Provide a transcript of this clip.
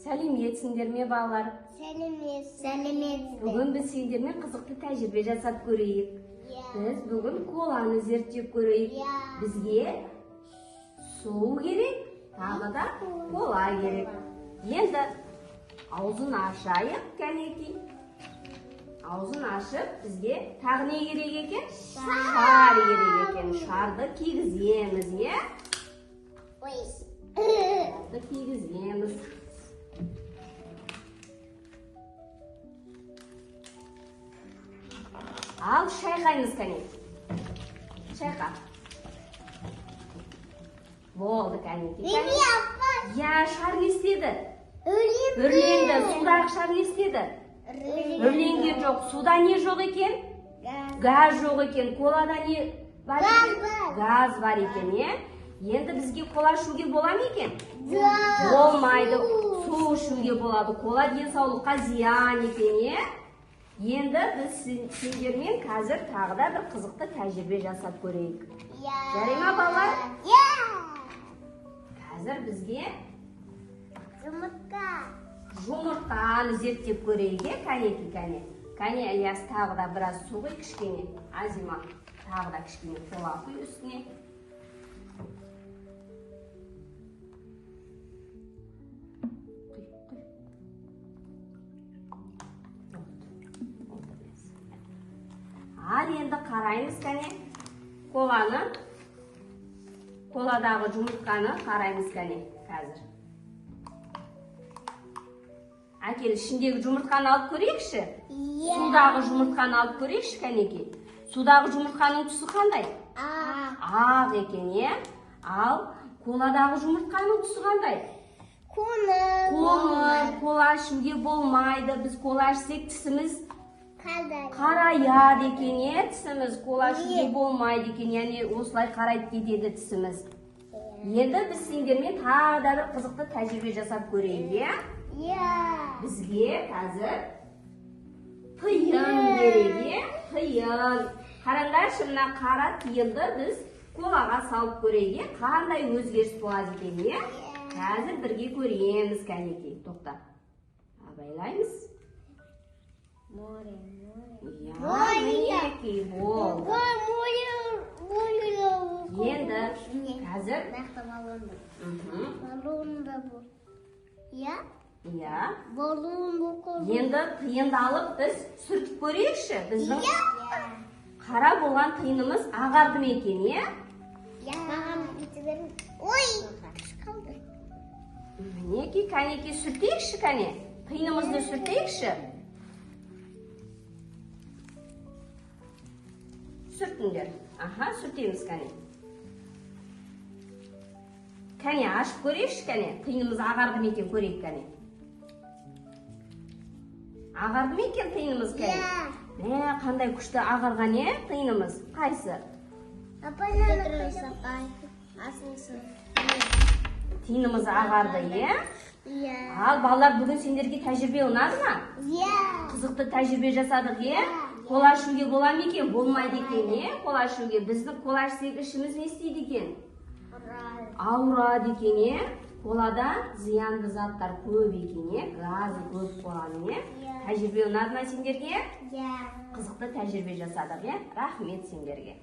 Сәлеметсіңдер ме, балалар? Сәлемет. Бүгін біз сендермен қызықты тәжірибе жасап көрейік. Біз бүгін коланы зерттеп көрейік. Бізге су керек, тағы да кола керек. Енді аузын ашайық, кәнекей. Аузын ашып, бізге тағы не керек екен? Шар керек екен. Шарды кигіземіз, е? Шарды кигіземіз. Ал шайқаймыз, кәнекей. Шайқа. Болды, кәнекей. Я, шар не істеді? Үрленді. Судағы шар не істеді? Үрленген жоқ. Суда не жоқ екен? Газ жоқ екен. Колада не бар екен? Газ бар екен, е? Енді бізге кола ішуге бола ма екен? Болмайды. Су ішуге болады. Кола денсаулыққа зиян екен, е? Енді біз сендермен қазір тағы да бір қызықты тәжірибе жасап көрейік. Жарай ма, балалар? Қазір бізге жұмыртқаны зерттеп көрейік, кәнекей, кәне. Кәне, Ілияс, тағы да біраз су құй, кішкене. Азима, тағы да кішкене кола құй үстіне. Ал енді қараймыз, кәне, коланы, коладағы жұмыртқаны қараймыз, кәне, қазір. Әкел, ішіндегі жұмыртқаны алып көрейікші? Судағы жұмыртқаны алып көрейікші, кәнекей? Судағы жұмыртқаның түсі қандай? Ақ екен, е? Ал коладағы жұмыртқаның түсі қандай? Қоңыр. Кола ішуге болмайды. Біз кола ішсек тісіміз қараяды екен, е? Тісіміз кола ішуге болмайды екен, яғни осылай қарайды кетеді тісіміз. Енді біз сендермен тағы да бір қызықты тәжірибе жасап көрейік, е? Бізге қазір тиын керек, е? Тиын. Қараңдаршы, мына қара тиынды біз колаға салып көрейік, е? Қандай өзгеріс болады екен, е? Қазір бірге көреміз, кәнекей. Тоқта. Абайлаймыз. Мінекей бол. Енді қазір енді тиынды алып біз сүртіп көрейікші. Біздің қара болған тиынымыз ағарды ма екен, е? Мінекей, кәнекей, сүртейікші, кәне. Тиынымызды сүртейікші. Сүртіңдер. Аха, сүртеміз, кәне. Кәне, ашып көрейікші, кәне. Тиынымыз ағарды ма екен, көрейік, кәне. Ағарды ма екен тиынымыз, кәне? Қандай күшті ағарған, е, тиынымыз? Қайсы? Тиынымыз ағарды, е? Ал, балалар, бүгін сендерге тәжірибе ұнады ма? Қызықты тәжірибе жасадық, е? Кола ішуге бола ма екен? Болмайды екен, е? Кола ішуге. Біздің кола ішсек ішіміз не істейді екен? Ауырады екен, е? Колада зиянды заттар көп екен, е? Газы көп коланың, е? Тәжірибе ұнады ма сендерге? Қызықты тәжірибе жасадық, е? Рахмет сендерге.